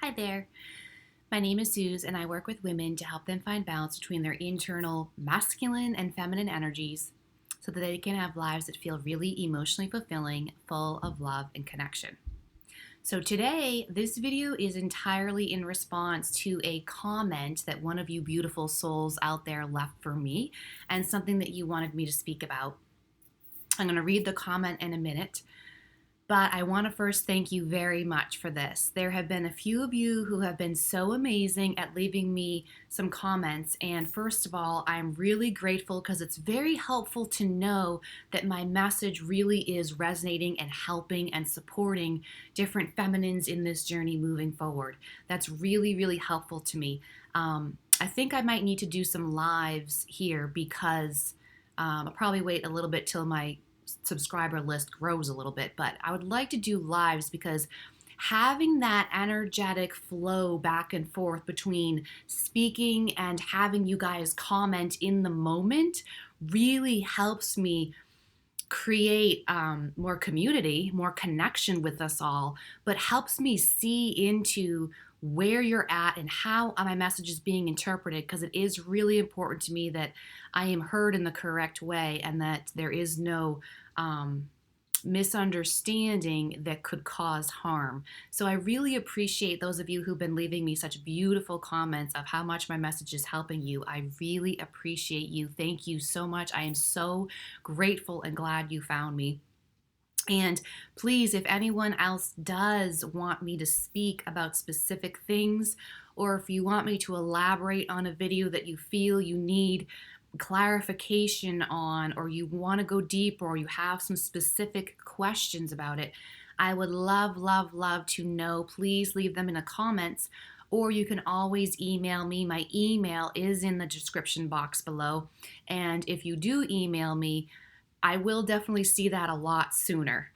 Hi there. My name is Suze, and I work with women to help them find balance between their internal masculine and feminine energies so that they can have lives that feel really emotionally fulfilling, full of love and connection. So, today, this video is entirely in response to a comment that one of you beautiful souls out there left for me and something that you wanted me to speak about. I'm going to read the comment in a minute. But I want to first thank you very much for this. There have been a few of you who have been so amazing at leaving me some comments. And first of all, I'm really grateful because it's very helpful to know that my message really is resonating and helping and supporting different feminines in this journey moving forward. That's really, really helpful to me. I think I might need to do some lives here because I'll probably wait a little bit till my subscriber list grows a little bit, but I would like to do lives because having that energetic flow back and forth between speaking and having you guys comment in the moment really helps me create more community, more connection with us all, but helps me see into where you're at and how my message is being interpreted, because it is really important to me that I am heard in the correct way and that there is no misunderstanding that could cause harm. So I really appreciate those of you who've been leaving me such beautiful comments of how much my message is helping you. I really appreciate you. Thank you so much. I am so grateful and glad you found me. And please, if anyone else does want me to speak about specific things, or if you want me to elaborate on a video that you feel you need clarification on, or you want to go deeper, or you have some specific questions about it, I would love, love, love to know. Please leave them in the comments, or you can always email me. My email is in the description box below. And if you do email me, I will definitely see that a lot sooner.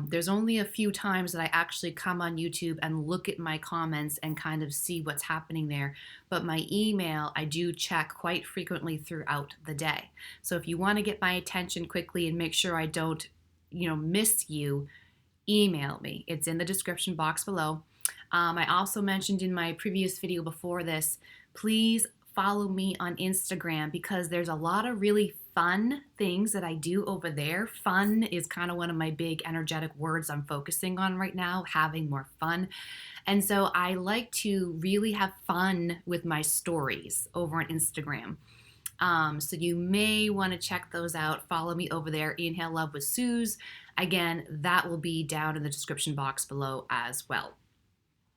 There's only a few times that I actually come on YouTube and look at my comments and kind of see what's happening there. But my email, I do check quite frequently throughout the day. So if you want to get my attention quickly and make sure I don't, miss you, email me. It's in the description box below. I also mentioned in my previous video before this, please follow me on Instagram because there's a lot of really fun things that I do over there. Fun is kind of one of my big energetic words I'm focusing on right now, having more fun. And so I like to really have fun with my stories over on Instagram. So you may want to check those out. Follow me over there, Inhale Love with Suze. Again, that will be down in the description box below as well.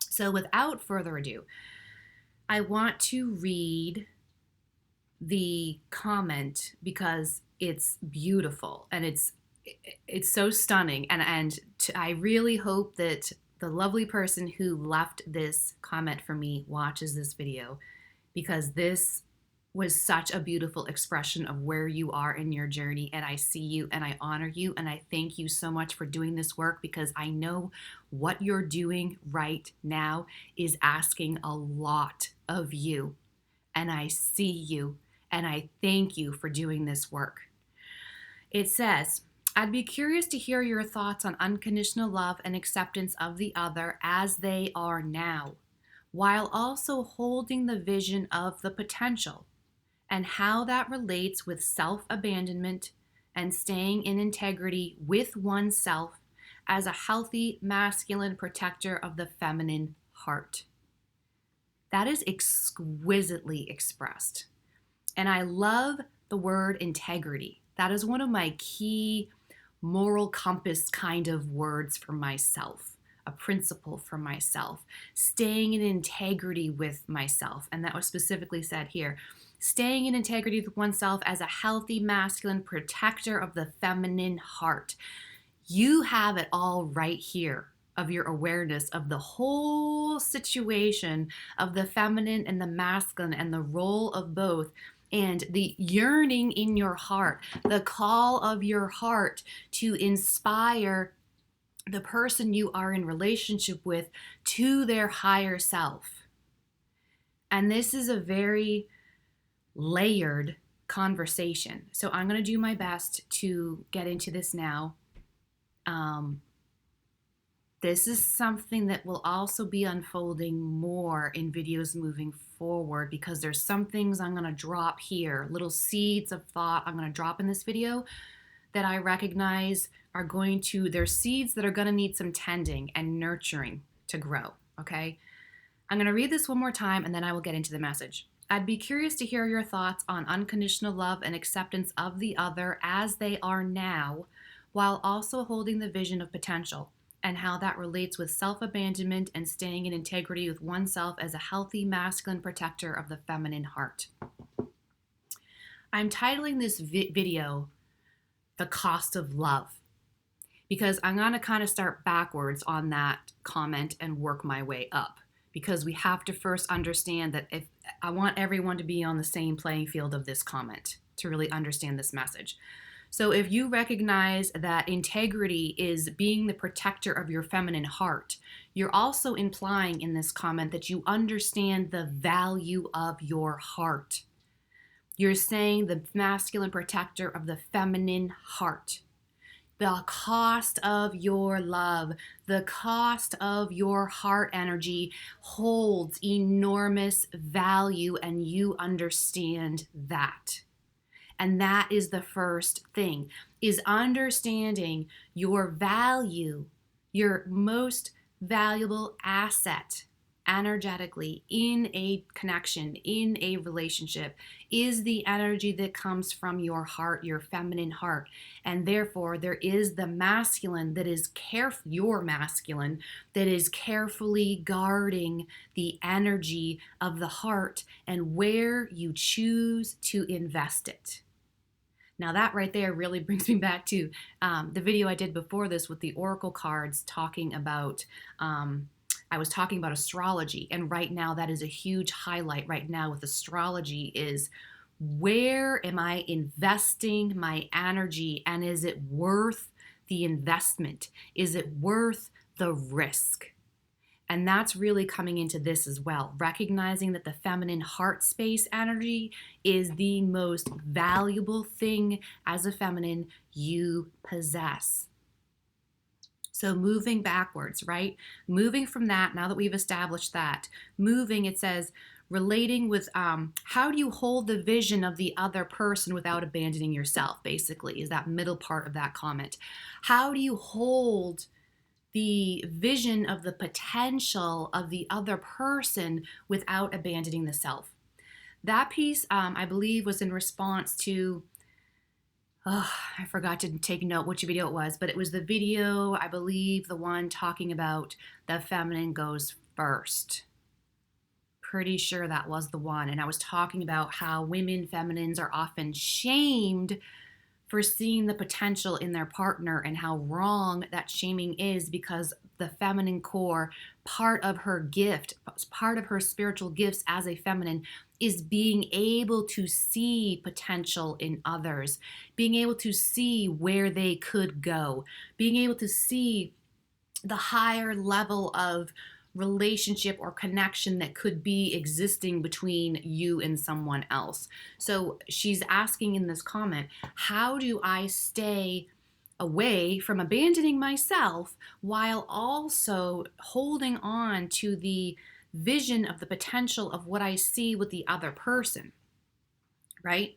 So without further ado, I want to read the comment because it's beautiful and it's so stunning, and I really hope that the lovely person who left this comment for me watches this video, because this was such a beautiful expression of where you are in your journey, and I see you and I honor you and I thank you so much for doing this work, because I know what you're doing right now is asking a lot of you, and I see you and I thank you for doing this work. It says, I'd be curious to hear your thoughts on unconditional love and acceptance of the other as they are now, while also holding the vision of the potential, and how that relates with self-abandonment and staying in integrity with oneself as a healthy masculine protector of the feminine heart. That is exquisitely expressed. And I love the word integrity. That is one of my key moral compass kind of words for myself, a principle for myself, staying in integrity with myself. And that was specifically said here. Staying in integrity with oneself as a healthy masculine protector of the feminine heart. You have it all right here of your awareness of the whole situation of the feminine and the masculine and the role of both, and the yearning in your heart, the call of your heart to inspire the person you are in relationship with to their higher self. And this is a very layered conversation. So I'm going to do my best to get into this now. This is something that will also be unfolding more in videos moving forward, because there's some things I'm going to drop here, little seeds of thought I'm going to drop in this video that I recognize are they're seeds that are going to need some tending and nurturing to grow, okay? I'm going to read this one more time and then I will get into the message. I'd be curious to hear your thoughts on unconditional love and acceptance of the other as they are now, while also holding the vision of potential, and how that relates with self-abandonment and staying in integrity with oneself as a healthy masculine protector of the feminine heart. I'm titling this video, The Cost of Love, because I'm going to kind of start backwards on that comment and work my way up, because we have to first understand that if I want everyone to be on the same playing field of this comment to really understand this message. So if you recognize that integrity is being the protector of your feminine heart, you're also implying in this comment that you understand the value of your heart. You're saying the masculine protector of the feminine heart. The cost of your love, the cost of your heart energy holds enormous value, and you understand that. And that is the first thing, is understanding your value, your most valuable asset energetically in a connection, in a relationship, is the energy that comes from your heart, your feminine heart. And therefore, there is the masculine that is your masculine that is carefully guarding the energy of the heart and where you choose to invest it. Now that right there really brings me back to the video I did before this with the oracle cards, talking about, I was talking about astrology, and right now that is a huge highlight right now with astrology is, where am I investing my energy, and is it worth the investment? Is it worth the risk? And that's really coming into this as well, recognizing that the feminine heart space energy is the most valuable thing as a feminine you possess. So moving backwards, right? Moving from that, now that we've established that, moving, it says, relating with how do you hold the vision of the other person without abandoning yourself, basically, is that middle part of that comment. How do you hold the vision of the potential of the other person without abandoning the self? That piece, I believe, was in response to, I forgot to take note which video it was, but it was the video, I believe, the one talking about the feminine goes first. Pretty sure that was the one. And I was talking about how women feminines are often shamed for seeing the potential in their partner, and how wrong that shaming is, because the feminine core, part of her gift, part of her spiritual gifts as a feminine, is being able to see potential in others, being able to see where they could go, being able to see the higher level of relationship or connection that could be existing between you and someone else. So she's asking in this comment, how do I stay away from abandoning myself while also holding on to the vision of the potential of what I see with the other person, right?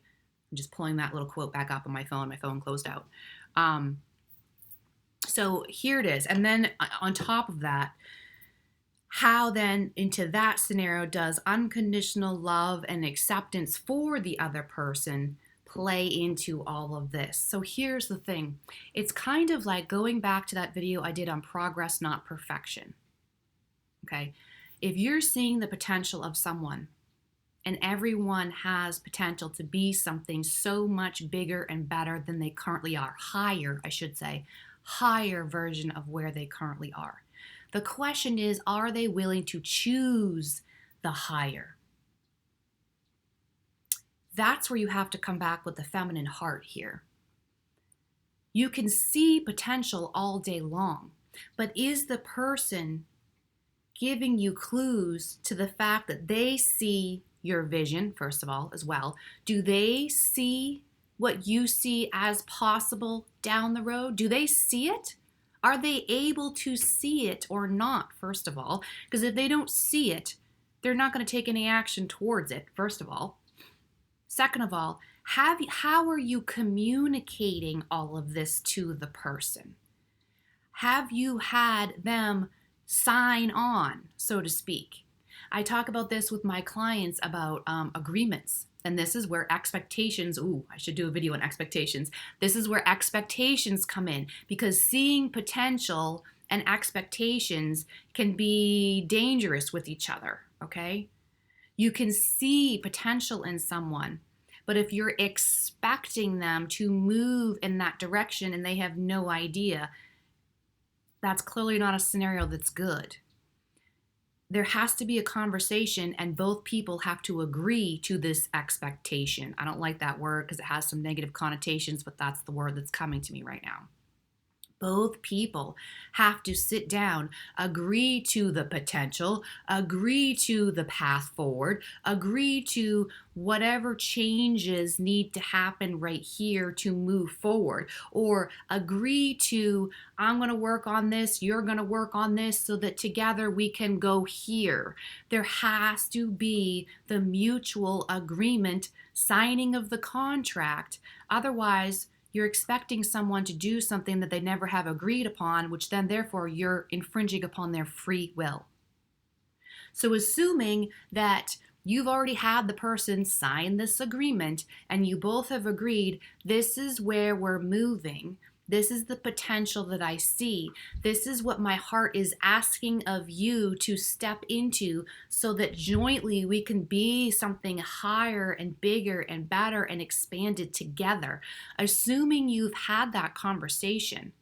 I'm just pulling that little quote back up on my phone closed out. So here it is. And then on top of that, how then into that scenario does unconditional love and acceptance for the other person play into all of this? So here's the thing. It's kind of like going back to that video I did on progress, not perfection. Okay. If you're seeing the potential of someone, and everyone has potential to be something so much bigger and better than they currently are, higher, I should say, higher version of where they currently are. The question is, are they willing to choose the higher? That's where you have to come back with the feminine heart here. You can see potential all day long, but is the person giving you clues to the fact that they see your vision, first of all, as well? Do they see what you see as possible down the road? Do they see it? Are they able to see it or not, first of all? Because if they don't see it, they're not going to take any action towards it, first of all. Second of all, how are you communicating all of this to the person? Have you had them sign on, so to speak? I talk about this with my clients about agreements. And this is where expectations, I should do a video on expectations. This is where expectations come in, because seeing potential and expectations can be dangerous with each other, okay? You can see potential in someone, but if you're expecting them to move in that direction and they have no idea, that's clearly not a scenario that's good. There has to be a conversation and both people have to agree to this expectation. I don't like that word because it has some negative connotations, but that's the word that's coming to me right now. Both people have to sit down, agree to the potential, agree to the path forward, agree to whatever changes need to happen right here to move forward, or agree to, I'm going to work on this, you're going to work on this so that together we can go here. There has to be the mutual agreement, signing of the contract. Otherwise, you're expecting someone to do something that they never have agreed upon, which then therefore you're infringing upon their free will. So assuming that you've already had the person sign this agreement and you both have agreed, this is where we're moving. This is the potential that I see. This is what my heart is asking of you to step into so that jointly we can be something higher and bigger and better and expanded together. Assuming you've had that conversation,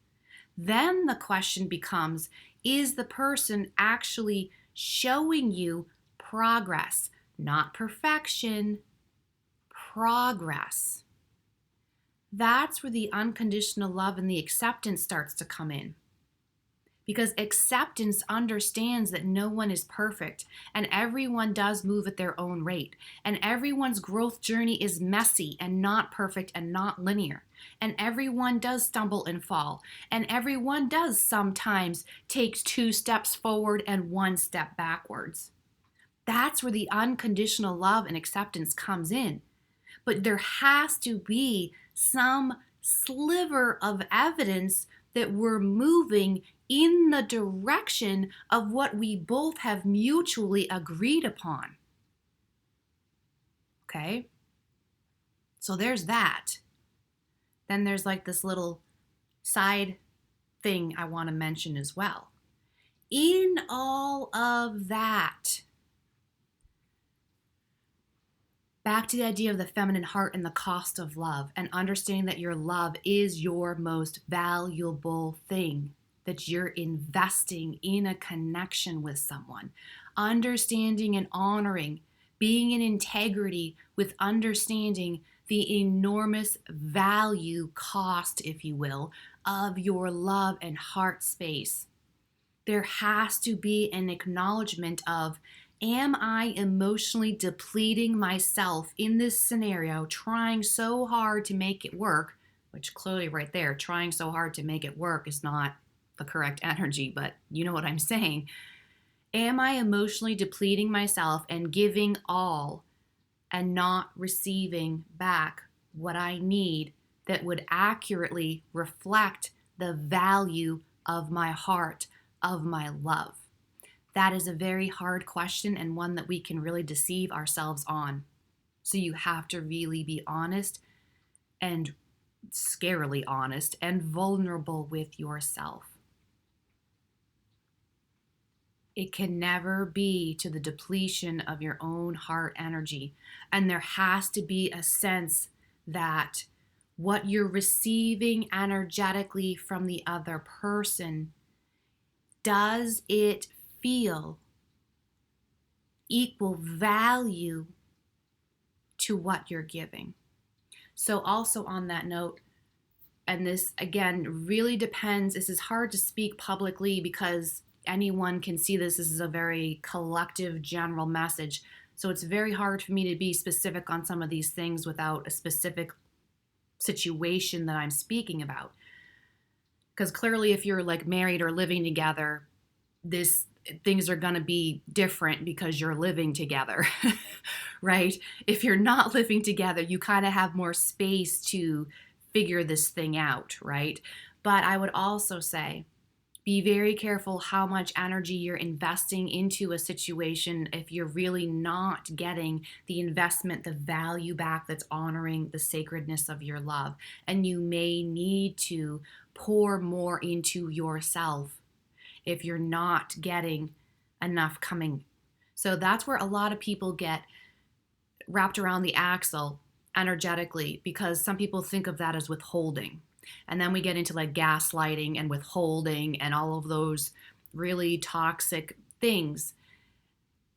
then the question becomes, is the person actually showing you progress? Not perfection, progress. That's where the unconditional love and the acceptance starts to come in. Because acceptance understands that no one is perfect and everyone does move at their own rate. And everyone's growth journey is messy and not perfect and not linear. And everyone does stumble and fall. And everyone does sometimes take 2 steps forward and 1 step backwards. That's where the unconditional love and acceptance comes in. But there has to be some sliver of evidence that we're moving in the direction of what we both have mutually agreed upon. Okay? So there's that. Then there's like this little side thing I want to mention as well. In all of that, back to the idea of the feminine heart and the cost of love, and understanding that your love is your most valuable thing, that you're investing in a connection with someone. Understanding and honoring, being in integrity with understanding the enormous value, cost, if you will, of your love and heart space. There has to be an acknowledgement of, am I emotionally depleting myself in this scenario, trying so hard to make it work, which clearly right there, trying so hard to make it work is not the correct energy, but you know what I'm saying. Am I emotionally depleting myself and giving all and not receiving back what I need that would accurately reflect the value of my heart, of my love? That is a very hard question and one that we can really deceive ourselves on. So you have to really be honest and scarily honest and vulnerable with yourself. It can never be to the depletion of your own heart energy. And there has to be a sense that what you're receiving energetically from the other person, does it feel equal value to what you're giving? So also on that note, and this again really depends, this is hard to speak publicly because anyone can see this. This is a very collective general message. So it's very hard for me to be specific on some of these things without a specific situation that I'm speaking about. Because clearly, if you're like married or living together, this things are going to be different because you're living together, right? If you're not living together, you kind of have more space to figure this thing out, right? But I would also say, be very careful how much energy you're investing into a situation if you're really not getting the investment, the value back that's honoring the sacredness of your love. And you may need to pour more into yourself if you're not getting enough coming. So that's where a lot of people get wrapped around the axle energetically, because some people think of that as withholding. And then we get into like gaslighting and withholding and all of those really toxic things.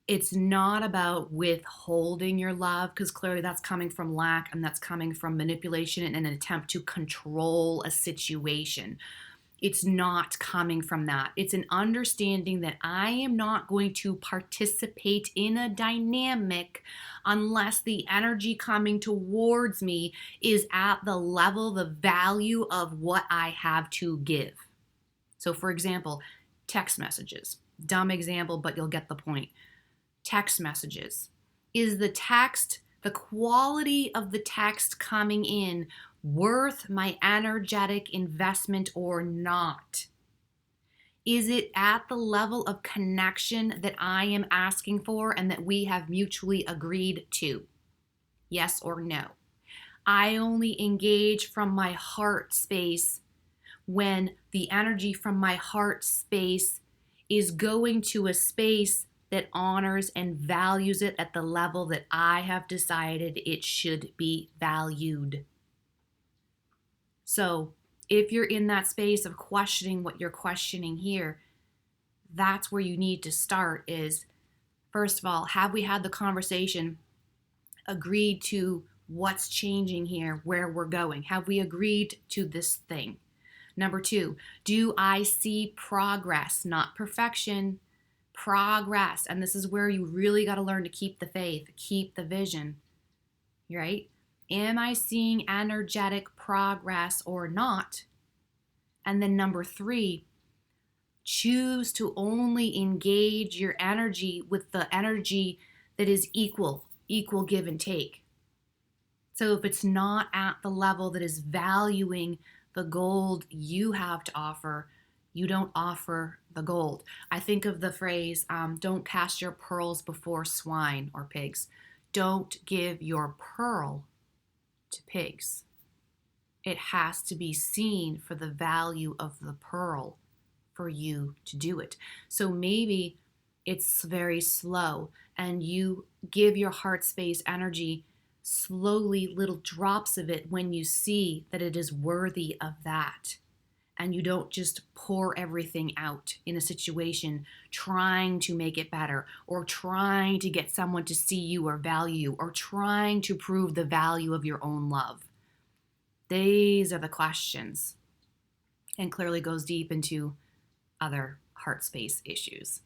It's not about withholding your love, because clearly that's coming from lack and that's coming from manipulation and an attempt to control a situation. It's not coming from that. It's an understanding that I am not going to participate in a dynamic unless the energy coming towards me is at the level, the value of what I have to give. So, for example, text messages. Dumb example, but you'll get the point. Text messages. Is the text, the quality of the text coming in, worth my energetic investment or not? Is it at the level of connection that I am asking for and that we have mutually agreed to? Yes or no? I only engage from my heart space when the energy from my heart space is going to a space that honors and values it at the level that I have decided it should be valued. So if you're in that space of questioning what you're questioning here, that's where you need to start is, first of all, have we had the conversation, agreed to what's changing here, where we're going? Have we agreed to this thing? Number two, do I see progress, not perfection, progress? And this is where you really got to learn to keep the faith, keep the vision, right? Am I seeing energetic progress or not? And then number three, choose to only engage your energy with the energy that is equal give and take. So if it's not at the level that is valuing the gold you have to offer, you don't offer the gold. I think of the phrase, don't cast your pearls before swine or pigs. Don't give your pearl to pigs. It has to be seen for the value of the pearl for you to do it. So maybe it's very slow and you give your heart space energy slowly, little drops of it when you see that it is worthy of that. And you don't just pour everything out in a situation trying to make it better or trying to get someone to see you or value you or trying to prove the value of your own love. These are the questions, and clearly goes deep into other heart space issues.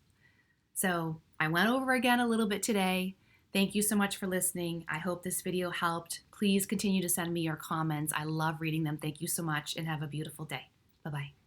So I went over again a little bit today. Thank you so much for listening. I hope this video helped. Please continue to send me your comments. I love reading them. Thank you so much and have a beautiful day. Bye-bye.